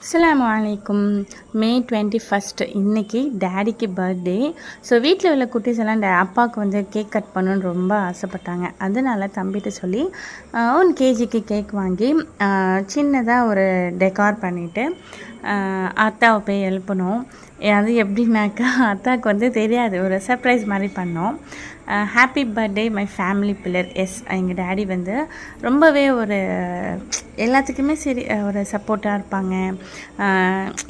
அஸ்ஸலாமு அலைக்கும். மே 21 இன்னைக்கு டேடிக்கு பர்த்டே. ஸோ வீட்டில் உள்ள குட்டீஸ் எல்லாம் அப்பாவுக்கு வந்து கேக் கட் பண்ணணுன்னு ரொம்ப ஆசைப்பட்டாங்க. அதனால தம்பிகிட்ட சொல்லி 1 கேஜிக்கு கேக் வாங்கி சின்னதாக ஒரு டெக்கார் பண்ணிவிட்டு அத்தாவை போய் எழுப்பணும். அது எப்படின்னாக்கா அத்தாவுக்கு வந்து தெரியாது, ஒரு சர்ப்ரைஸ் மாதிரி பண்ணோம். Happy birthday my family pillar. Yes, எங்கள் டேடி வந்து ரொம்பவே ஒரு எல்லாத்துக்குமே சரி ஒரு சப்போர்ட்டாக இருப்பாங்க.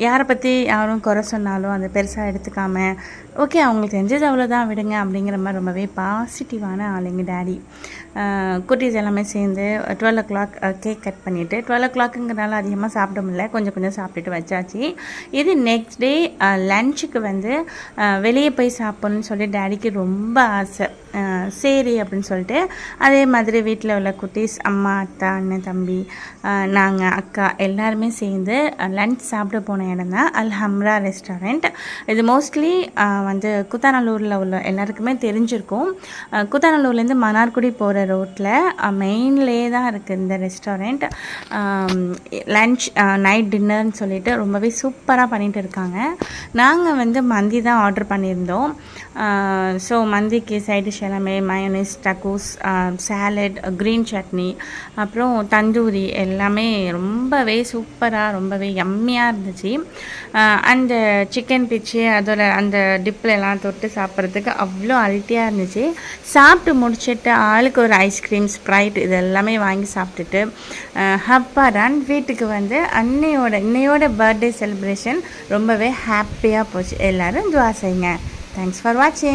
யாரை பற்றி யாரும் குறை சொன்னாலும் அதை பெருசாக எடுத்துக்காமல் ஓகே அவங்களுக்கு தெரிஞ்சது அவ்வளோதான் விடுங்க அப்படிங்கிற மாதிரி ரொம்பவே பாசிட்டிவான ஆள் எங்கள் டேடி. குட்டீஸ் எல்லாமே சேர்ந்து 12 o'clock கேக் கட் பண்ணிவிட்டு 12 o'clockங்கிறனால அதிகமாக சாப்பிட முடியல, கொஞ்சம் கொஞ்சம் சாப்பிட்டுட்டு வச்சாச்சு. இது நெக்ஸ்ட் டே லன்ச்சுக்கு வந்து வெளியே போய் சாப்பிட்ணுன்னு சொல்லி டேடிக்கு ரொம்ப ஆசை. சரி அப்படின்னு சொல்லிட்டு அதே மாதிரி வீட்டில் உள்ள குட்டீஸ், அம்மா, அத்தா, அண்ணன், தம்பி, நாங்கள், அக்கா எல்லாருமே சேர்ந்து லன்ச் சாப்பிட போன இடம் தான் அல் ஹம்ரா ரெஸ்டாரண்ட். இது மோஸ்ட்லி வந்து குத்தாநல்லூரில் உள்ள எல்லாருக்குமே தெரிஞ்சிருக்கும். குத்தாநல்லூர்லேருந்து மன்னார்குடி போகிற ரோட்டில் மெயின்லேயே தான் இருக்குது இந்த ரெஸ்டாரண்ட். லன்ச் நைட் டின்னர்னு சொல்லிட்டு ரொம்பவே சூப்பராக பண்ணிகிட்டு இருக்காங்க. நாங்கள் வந்து மந்தி தான் ஆர்டர் பண்ணியிருந்தோம். ஸோ மந்திக்கு சைட் டிஷ் எல்லாமே மயோனைஸ், டக்கூஸ், சாலட், க்ரீன் சட்னி, அப்புறம் தந்தூரி எல்லாமே ரொம்பவே சூப்பராக ரொம்பவே யம்மியாக இருந்துச்சு. அந்த சிக்கன் பிச்சு அதோட அந்த டிப்பில் எல்லாம் தொட்டு சாப்பிட்றதுக்கு அவ்வளோ அல்ட்டியாக இருந்துச்சு. சாப்பிட்டு முடிச்சுட்டு ஆளுக்கு ஒரு ஐஸ்கிரீம், ஸ்ப்ரைட் இது எல்லாமே வாங்கி சாப்பிட்டுட்டு ஹப்பாடான் வீட்டுக்கு வந்து இன்னையோட பர்த்டே செலிப்ரேஷன் ரொம்பவே ஹாப்பியாக போச்சு. எல்லோரும் துவா செய்யுங்க. தேங்க்ஸ் ஃபார் வாட்சிங்.